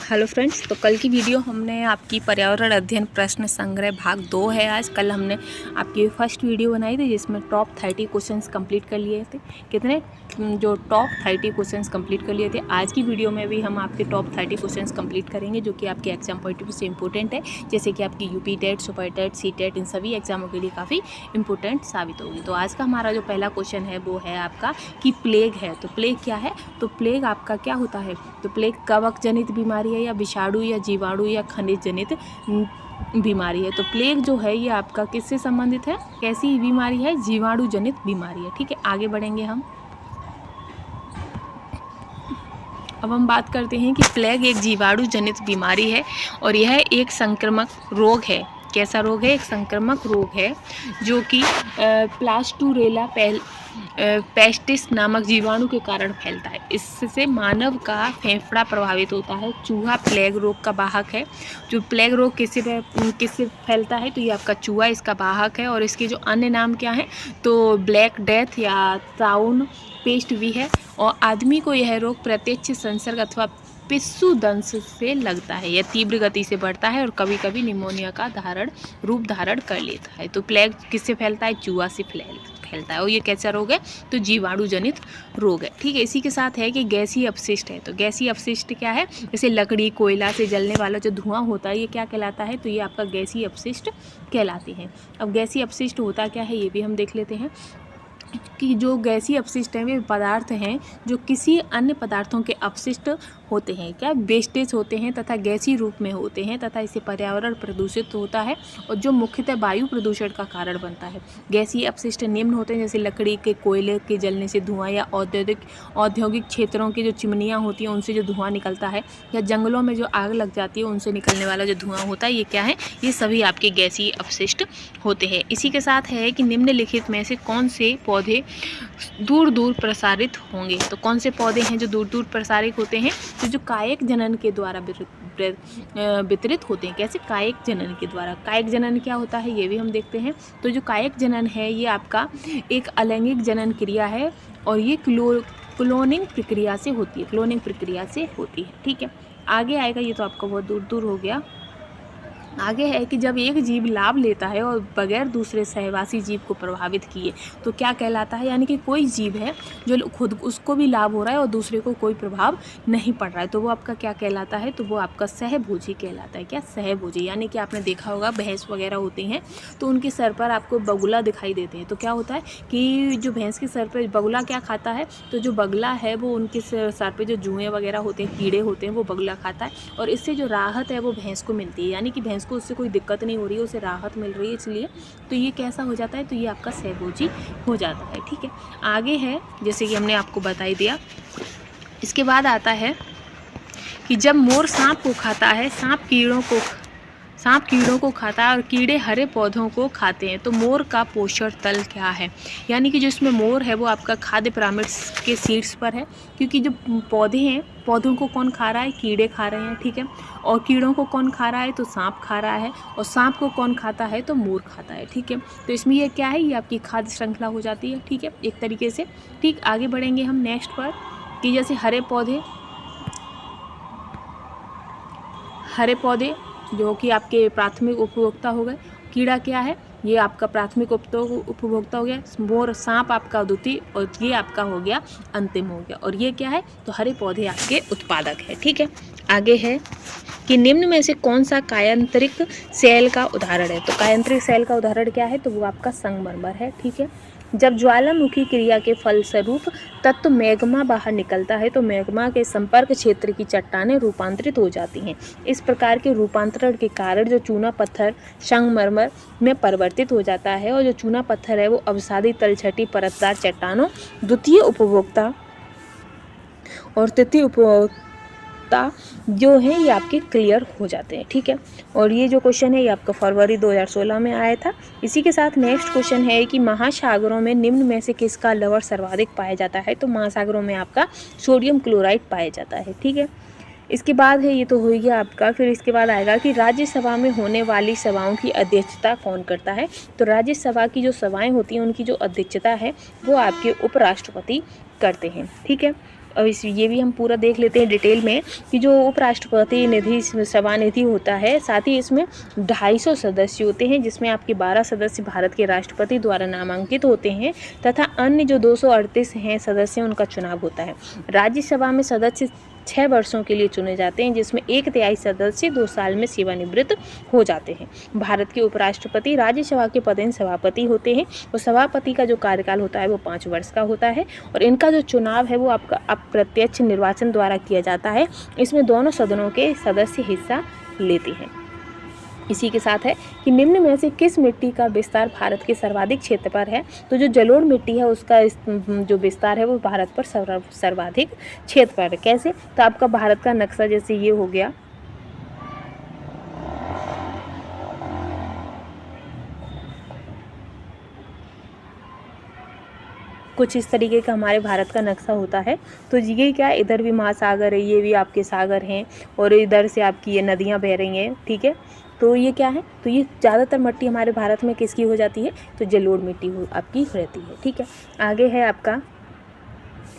Hello friends, तो कल की वीडियो हमने आपकी पर्यावरण अध्ययन प्रश्न संग्रह भाग 2 है। आज कल हमने आपकी फर्स्ट वीडियो बनाई थी जिसमें टॉप 30 क्वेश्चंस कंप्लीट कर लिए थे। कितने जो टॉप 30 क्वेश्चंस कंप्लीट कर लिए थे। आज की वीडियो में भी हम आपके टॉप 30 क्वेश्चंस कंप्लीट करेंगे जो कि आपके एग्जाम पॉइंट ऑफ व्यू से इंपॉर्टेंट है, जैसे कि आपकी UP TET, super TET, CTET, इन सभी एग्जामों के लिए काफ़ी इंपॉर्टेंट साबित होगी। तो आज का हमारा जो पहला क्वेश्चन है वो है आपका कि प्लेग है। तो प्लेग क्या है? तो प्लेग आपका क्या होता है? तो प्लेग कवक जनित बीमारी है या विषाणु या जीवाणु या खनिज जनित बीमारी है। तो प्लेग जो है ये आपका किससे संबंधित है? कैसी बीमारी है? जीवाणु जनित बीमारी है। ठीक है, आगे बढ़ेंगे हम। अब हम बात करते हैं कि प्लेग एक जीवाणु जनित बीमारी है और यह एक संक्रामक रोग है। कैसा रोग है? एक संक्रामक रोग है जो कि प्लास्टुरेला पेस्टिस नामक जीवाणु के कारण फैलता है। इससे मानव का फेफड़ा प्रभावित होता है। चूहा प्लेग रोग का वाहक है। जो प्लेग रोग किससे फैलता है? तो ये आपका चूहा इसका वाहक है। और इसके जो अन्य नाम क्या हैं? तो ब्लैक डेथ या टाउन पेस्ट भी है। और आदमी को यह रोग प्रत्यक्ष संसर्ग अथवा पिस्सू दंश से लगता है। यह तीव्र गति से बढ़ता है और कभी कभी निमोनिया का रूप धारण कर लेता है। तो प्लेग किससे फैलता है? चूहा से फैलता है। और ये कैसा रोग है? तो जीवाणु जनित रोग है। ठीक है, इसी के साथ है कि गैसीय अपशिष्ट है। तो गैसीय अपशिष्ट क्या है? जैसे लकड़ी, कोयला से जलने वाला जो धुआं होता है ये क्या कहलाता है? तो ये आपका गैसीय अपशिष्ट कहलाते हैं। अब गैसीय अपशिष्ट होता क्या है ये भी हम देख लेते हैं कि जो गैसीय अपशिष्ट हैं वे पदार्थ हैं जो किसी अन्य पदार्थों के अपशिष्ट होते हैं, क्या वेस्टेज होते हैं तथा गैसीय रूप में होते हैं तथा इससे पर्यावरण प्रदूषित होता है और जो मुख्यतः वायु प्रदूषण का कारण बनता है। गैसीय अपशिष्ट निम्न होते हैं जैसे लकड़ी के, कोयले के जलने से धुआं या औद्योगिक क्षेत्रों की जो चिमनियाँ होती हैं उनसे जो धुआं निकलता है या जंगलों में जो आग लग जाती है उनसे निकलने वाला जो धुआं होता है ये क्या है? ये सभी आपके गैसीय अपशिष्ट होते हैं। इसी के साथ है कि निम्नलिखित में से कौन से पौधे दूर दूर प्रसारित होंगे? तो कौन से पौधे हैं जो दूर दूर प्रसारित होते हैं? तो जो कायक जनन के द्वारा वितरित होते हैं। कैसे? कायक जनन के द्वारा। कायक जनन क्या होता है ये भी हम देखते हैं। तो जो कायक जनन है ये आपका एक अलैंगिक जनन क्रिया है और ये क्लोनिंग प्रक्रिया से होती है। ठीक है, आगे आएगा। ये तो आपका बहुत दूर दूर हो गया। आगे है कि जब एक जीव लाभ लेता है और बगैर दूसरे सहवासी जीव को प्रभावित किए तो क्या कहलाता है? यानी कि कोई जीव है जो खुद उसको भी लाभ हो रहा है और दूसरे को कोई प्रभाव नहीं पड़ रहा है तो वो आपका क्या कहलाता है? तो वो आपका सहभोजी कहलाता है। क्या? सहभोजी। यानी कि आपने देखा होगा भैंस वगैरह होती हैं तो उनके सर पर आपको बगुला दिखाई देते हैं। तो क्या होता है कि जो भैंस के सर पर बगुला क्या खाता है? तो जो बगुला है वो उनके सर पर जो जुएँ वगैरह होते हैं, कीड़े होते हैं, वो बगुला खाता है और इससे जो राहत है वो भैंस को मिलती है। यानी कि भैंस को उससे कोई दिक्कत नहीं हो रही है, उसे राहत मिल रही है, इसलिए तो ये कैसा हो जाता है? तो ये आपका सहभोजी हो जाता है। ठीक है, आगे है जैसे कि हमने आपको बता ही दिया। इसके बाद आता है कि जब मोर सांप को खाता है, सांप कीड़ों को खाता है और कीड़े हरे पौधों को खाते हैं तो मोर का पोषण तल क्या है? यानी कि जो इसमें मोर है वो आपका खाद्य पिरामिड के शीर्ष पर है क्योंकि जो पौधे हैं पौधों को कौन खा रहा है? कीड़े खा रहे हैं। ठीक है, और कीड़ों को कौन खा रहा है? तो सांप खा रहा है। और सांप को कौन खाता है? तो मोर खाता है। ठीक है, तो इसमें ये क्या है? ये आपकी खाद्य श्रृंखला हो जाती है। ठीक है, एक तरीके से। ठीक, आगे बढ़ेंगे हम नेक्स्ट पर कि जैसे हरे पौधे जो कि आपके प्राथमिक उपभोक्ता हो गए। कीड़ा क्या है? ये आपका प्राथमिक उपभोक्ता हो गया। मोर, सांप आपका द्वितीय और ये आपका हो गया अंतिम हो गया। और ये क्या है? तो हरे पौधे आपके उत्पादक है। ठीक है, आगे है कि निम्न में से कौन सा कायांतरिक सेल का उदाहरण है? तो कायांतरिक सेल का उदाहरण क्या है? तो वो आपका संगमरमर है। ठीक है, जब ज्वालामुखी क्रिया के फलस्वरूप तत्व मैग्मा बाहर निकलता है तो मैग्मा के संपर्क क्षेत्र की चट्टानें रूपांतरित हो जाती हैं। इस प्रकार के रूपांतरण के कारण जो चूना पत्थर संगमरमर में परिवर्तित हो जाता है और जो चूना पत्थर है वो अवसादी तलछटी परतदार चट्टानों द्वितीय उपभोक्ता और तृतीय उपभोक्ता जो है ये आपके क्लियर हो जाते हैं। ठीक है, और ये जो क्वेश्चन है ये आपका फरवरी 2016 में आया था। इसी के साथ नेक्स्ट क्वेश्चन है कि महासागरों में निम्न में से किसका लवण सर्वाधिक पाया जाता है? तो महासागरों में आपका सोडियम क्लोराइड पाया जाता है। ठीक है, इसके बाद है ये तो हो गया आपका। फिर इसके बाद आएगा कि राज्यसभा में होने वाली सभाओं की अध्यक्षता कौन करता है? तो राज्यसभा की जो सभाएं होती हैं उनकी जो अध्यक्षता है वो आपके उपराष्ट्रपति करते हैं। ठीक है, और ये भी हम पूरा देख लेते हैं डिटेल में कि जो उपराष्ट्रपति निधि सभा निधि होता है, साथ ही इसमें 250 सदस्य होते हैं, जिसमें आपके 12 सदस्य भारत के राष्ट्रपति द्वारा नामांकित होते हैं तथा अन्य जो 238 हैं सदस्य उनका चुनाव होता है। राज्यसभा में सदस्य 6 वर्षों के लिए चुने जाते हैं, जिसमें 1/3 सदस्य 2 साल में सेवानिवृत्त हो जाते हैं। भारत के उपराष्ट्रपति राज्यसभा के पदेन सभापति होते हैं और सभापति का जो कार्यकाल होता है वो 5 वर्ष का होता है और इनका जो चुनाव है वो आपका अप्रत्यक्ष निर्वाचन द्वारा किया जाता है। इसमें दोनों सदनों के सदस्य हिस्सा लेते हैं। इसी के साथ है कि निम्न में से किस मिट्टी का विस्तार भारत के सर्वाधिक क्षेत्र पर है? तो जो जलोढ़ मिट्टी है उसका जो विस्तार है वो भारत पर सर्वाधिक क्षेत्र पर है। कैसे? तो आपका भारत का नक्शा जैसे ये हो गया, कुछ इस तरीके का हमारे भारत का नक्शा होता है। तो ये क्या है, इधर भी महासागर है, ये भी आपके सागर हैं और इधर से आपकी ये नदियाँ बह रही हैं, ठीक है। तो ये क्या है, तो ये ज़्यादातर मिट्टी हमारे भारत में किसकी हो जाती है? तो जलोढ़ मिट्टी आपकी रहती है, ठीक है। आगे है आपका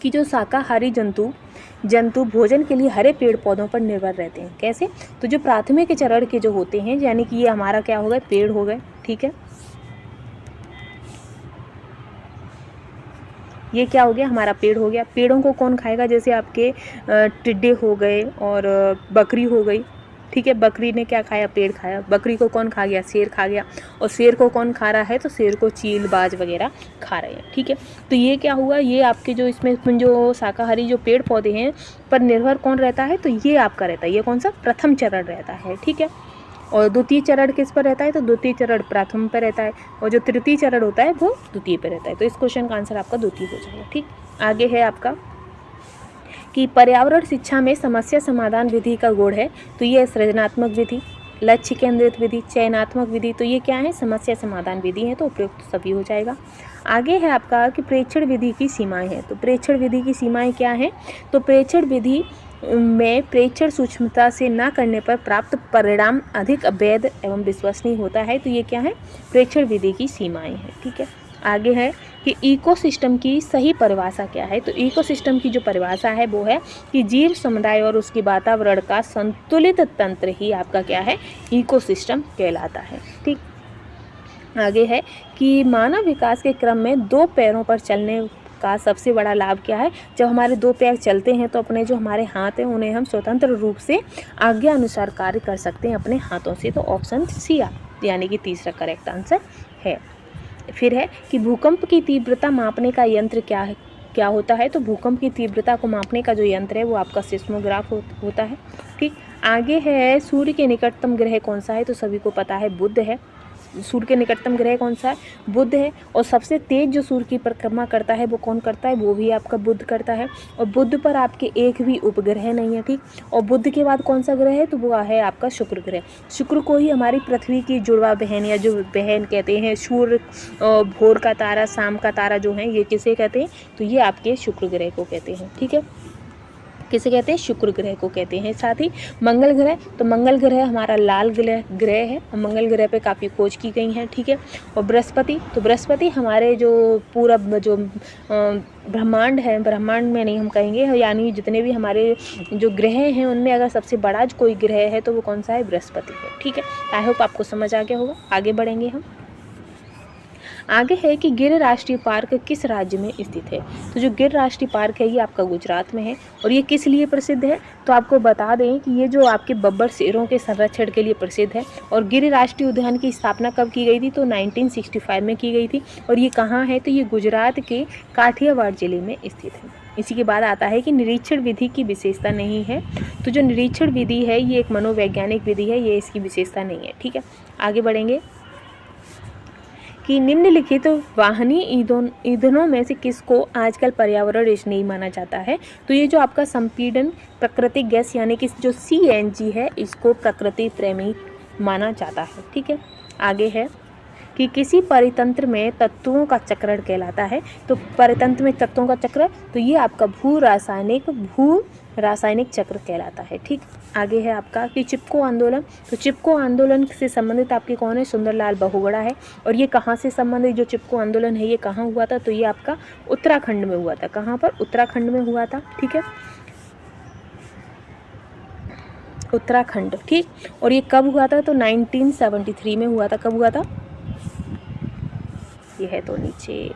कि जो शाकाहारी जंतु भोजन के लिए हरे पेड़ पौधों पर निर्भर रहते हैं। कैसे? तो जो प्राथमिक चरण के जो होते हैं, यानी कि ये हमारा क्या हो गए, पेड़ हो गए, ठीक है। ये क्या हो गया, हमारा पेड़ हो गया। पेड़ों को कौन खाएगा? जैसे आपके टिड्डे हो गए और बकरी हो गई, ठीक है। बकरी ने क्या खाया? पेड़ खाया। बकरी को कौन खा गया? शेर खा गया। और शेर को कौन खा रहा है? तो शेर को चील बाज वगैरह खा रहे हैं, ठीक है। तो ये क्या हुआ, ये आपके जो इसमें जो शाकाहारी जो पेड़ पौधे हैं पर निर्भर कौन रहता है? तो ये आपका रहता है, ये कौन सा? प्रथम चरण रहता है, ठीक है। और द्वितीय चरण किस पर रहता है? तो द्वितीय चरण प्रथम पर रहता है और जो तृतीय चरण होता है वो द्वितीय पर रहता है। तो इस क्वेश्चन का आंसर आपका द्वितीय हो जाएगा, ठीक। आगे है आपका कि पर्यावरण शिक्षा में समस्या समाधान विधि का गुण है। तो ये सृजनात्मक विधि, लक्ष्य केंद्रित विधि, चयनात्मक विधि। तो ये क्या है? समस्या समाधान विधि है, तो उपयुक्त सभी हो जाएगा। आगे है आपका कि प्रेक्षण विधि की सीमाएं हैं। तो प्रेक्षण विधि की सीमाएं क्या हैं? तो प्रेक्षण विधि में प्रेक्षण सूक्ष्मता से न करने पर प्राप्त परिणाम अधिक अवैध एवं विश्वसनीय होता है। तो ये क्या है? प्रेक्षण विधि की सीमाएं हैं, ठीक है। आगे है कि इकोसिस्टम की सही परिभाषा क्या है? तो इकोसिस्टम की जो परिभाषा है वो है कि जीव समुदाय और उसके वातावरण का संतुलित तंत्र ही आपका क्या है? इकोसिस्टम कहलाता है, ठीक। आगे है कि मानव विकास के क्रम में 2 पैरों पर चलने का सबसे बड़ा लाभ क्या है? जब हमारे 2 पैर चलते हैं तो अपने जो हमारे हाथ हैं उन्हें हम स्वतंत्र रूप से आज्ञा अनुसार कार्य कर सकते हैं अपने हाथों से। तो ऑप्शन सी यानी कि तीसरा करेक्ट आंसर है। फिर है कि भूकंप की तीव्रता मापने का यंत्र क्या होता है? तो भूकंप की तीव्रता को मापने का जो यंत्र है वो आपका सिस्मोग्राफ होता है, ठीक। आगे है सूर्य के निकटतम ग्रह कौन सा है? तो सभी को पता है बुध है। सूर्य के निकटतम ग्रह कौन सा है? बुध है। और सबसे तेज जो सूर्य की परिक्रमा करता है वो कौन करता है? वो भी आपका बुध करता है। और बुध पर आपके एक भी उपग्रह नहीं है, ठीक। और बुध के बाद कौन सा ग्रह है? तो वो है आपका शुक्र ग्रह। शुक्र को ही हमारी पृथ्वी की जुड़वा बहन या जो बहन कहते हैं, सूर्य भोर का तारा, शाम का तारा जो है, ये किसे कहते हैं? तो ये आपके शुक्र ग्रह को कहते हैं, ठीक है। किसे कहते हैं? शुक्र ग्रह को कहते हैं। साथ ही मंगल ग्रह, तो मंगल ग्रह हमारा लाल ग्रह है और मंगल ग्रह पे काफ़ी खोज की गई है, ठीक है। और बृहस्पति, तो बृहस्पति हमारे जो पूरा जो ब्रह्मांड है, ब्रह्मांड में नहीं हम कहेंगे, यानी जितने भी हमारे जो ग्रह हैं उनमें अगर सबसे बड़ा कोई ग्रह है तो वो कौन सा है? बृहस्पति है, ठीक है। आई होप आपको समझ आ गया होगा। आगे बढ़ेंगे हम। आगे है कि गिर राष्ट्रीय पार्क किस राज्य में स्थित है? तो जो गिर राष्ट्रीय पार्क है ये आपका गुजरात में है। और ये किस लिए प्रसिद्ध है? तो आपको बता दें कि ये जो आपके बब्बर शेरों के संरक्षण के लिए प्रसिद्ध है। और गिर राष्ट्रीय उद्यान की स्थापना कब की गई थी? तो 1965 में की गई थी। और ये कहाँ है? तो ये गुजरात के काठियावाड़ जिले में स्थित है। इसी के बाद आता है कि निरीक्षण विधि की विशेषता नहीं है। तो जो निरीक्षण विधि है ये एक मनोवैज्ञानिक विधि है, ये इसकी विशेषता नहीं है, ठीक है। आगे बढ़ेंगे कि निम्नलिखित वाहनी ईंधनों में से किसको आजकल पर्यावरण स्नेही माना जाता है? तो ये जो आपका संपीड़न प्राकृतिक गैस यानी कि जो CNG है इसको प्रकृति प्रेमी माना जाता है, ठीक है। आगे है कि किसी परितंत्र में तत्वों का चक्रण कहलाता है। तो परितंत्र में तत्वों का चक्र, तो ये आपका भू रासायनिक चक्र कहलाता है, ठीक। आगे है आपका कि चिपको आंदोलन। तो चिपको आंदोलन से संबंधित आपके कौन है? सुंदरलाल बहुगुणा है। और ये कहाँ से संबंधित जो चिपको आंदोलन है ये कहाँ हुआ था? तो ये आपका उत्तराखंड में हुआ था। कहाँ पर? उत्तराखंड में हुआ था। ठीक है, उत्तराखंड। ठीक, और ये कब हुआ था? तो 1973 में हुआ था। कब हुआ था? ये है तो नीचे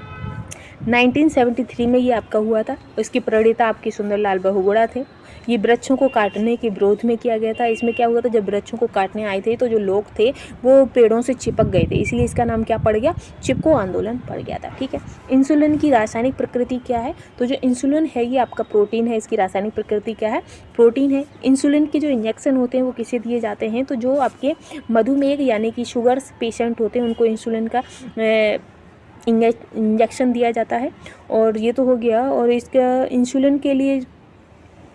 1973 में ये आपका हुआ था। इसकी प्रणेता आपके सुंदरलाल बहुगुणा थे। ये वृक्षों को काटने के विरोध में किया गया था। इसमें क्या हुआ था? जब वृक्षों को काटने आए थे तो जो लोग थे वो पेड़ों से चिपक गए थे, इसलिए इसका नाम क्या पड़ गया? चिपको आंदोलन पड़ गया था। ठीक है, इंसुलिन की रासायनिक प्रकृति क्या है? तो जो इंसुलिन है ये आपका प्रोटीन है। इसकी रासायनिक प्रकृति क्या है? प्रोटीन है। इंसुलिन के जो इंजेक्शन होते हैं वो किसे दिए जाते हैं? तो जो आपके मधुमेह यानी कि शुगर पेशेंट होते हैं उनको इंसुलिन का इंजेक्शन दिया जाता है। और ये तो हो गया। और इसका इंसुलिन के लिए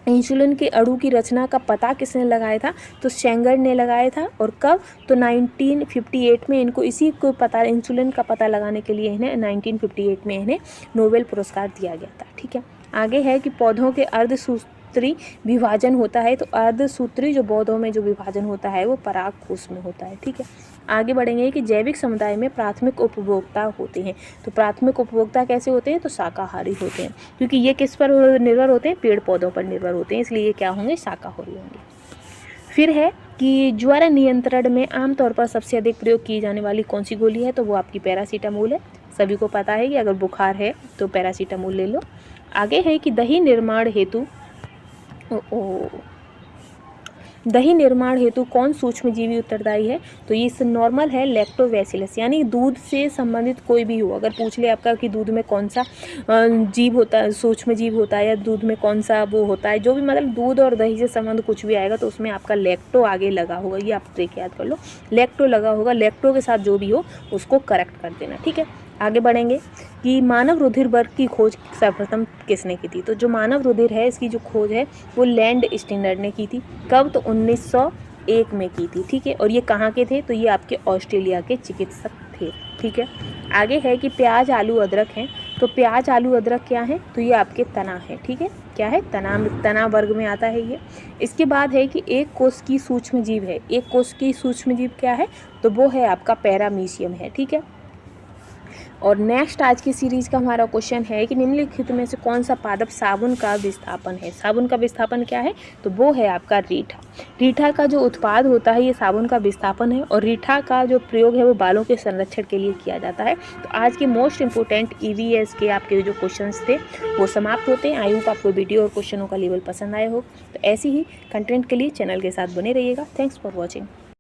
इंसुलिन के अणु की रचना का पता किसने लगाया था? तो सेंगर ने लगाया था। और कब? तो 1958 में इनको इसी को पता इंसुलिन का पता लगाने के लिए इन्हें 1958 में इन्हें नोबेल पुरस्कार दिया गया था। ठीक है, आगे है कि पौधों के अर्धसूत्री विभाजन होता है। तो अर्धसूत्री जो पौधों में जो विभाजन होता है वो परागकोश में होता है। ठीक है, आगे बढ़ेंगे कि जैविक समुदाय में प्राथमिक उपभोक्ता होते हैं। तो प्राथमिक उपभोक्ता कैसे होते हैं? तो शाकाहारी होते हैं, क्योंकि ये किस पर निर्भर होते हैं? पेड़ पौधों पर निर्भर होते हैं, इसलिए ये क्या होंगे? शाकाहारी होंगे। फिर है कि ज्वर नियंत्रण में आमतौर पर सबसे अधिक प्रयोग की जाने वाली कौन सी गोली है? तो वो आपकी पैरासीटामोल है। सभी को पता है कि अगर बुखार है तो पैरासीटामोल ले लो। आगे है कि दही निर्माण हेतु कौन सूक्ष्मजीवी उत्तरदायी है? तो ये नॉर्मल है, लैक्टोबैसिलस, यानी दूध से संबंधित कोई भी हो। अगर पूछ ले आपका कि दूध में कौन सा जीव होता है, सूक्ष्म जीव होता है, या दूध में कौन सा वो होता है, जो भी मतलब दूध और दही से संबंध कुछ भी आएगा तो उसमें आपका लैक्टो आगे लगा होगा। ये आप ट्रिक याद कर लो, लैक्टो लगा होगा। लैक्टो के साथ जो भी हो उसको करेक्ट कर देना। ठीक है, आगे बढ़ेंगे कि मानव रुधिर वर्ग की खोज सर्वप्रथम किसने की थी? तो जो मानव रुधिर है इसकी जो खोज है वो लैंड स्टीनर ने की थी। कब? तो 1901 में की थी। ठीक है, और ये कहाँ के थे? तो ये आपके ऑस्ट्रेलिया के चिकित्सक थे। ठीक है, आगे है कि प्याज आलू अदरक हैं। तो प्याज आलू अदरक क्या है? तो ये आपके तना है। ठीक है, क्या है? तना वर्ग में आता है ये। इसके बाद है कि एक कोष की सूक्ष्म जीव है। एक कोष की सूक्ष्म जीव क्या है? तो वो है आपका पैरामीशियम है। ठीक है, और नेक्स्ट आज की सीरीज का हमारा क्वेश्चन है कि निम्नलिखित में से कौन सा पादप साबुन का विस्थापन है? साबुन का विस्थापन क्या है? तो वो है आपका रीठा। रीठा का जो उत्पाद होता है ये साबुन का विस्थापन है। और रीठा का जो प्रयोग है वो बालों के संरक्षण के लिए किया जाता है। तो आज के मोस्ट इंपोर्टेंट EVS के आपके जो क्वेश्चंस थे वो समाप्त होते हैं। आई होप आपको वीडियो और क्वेश्चनों का लेवल पसंद आया हो। तो ऐसी ही कंटेंट के लिए चैनल के साथ बने रहिएगा। Thanks for watching.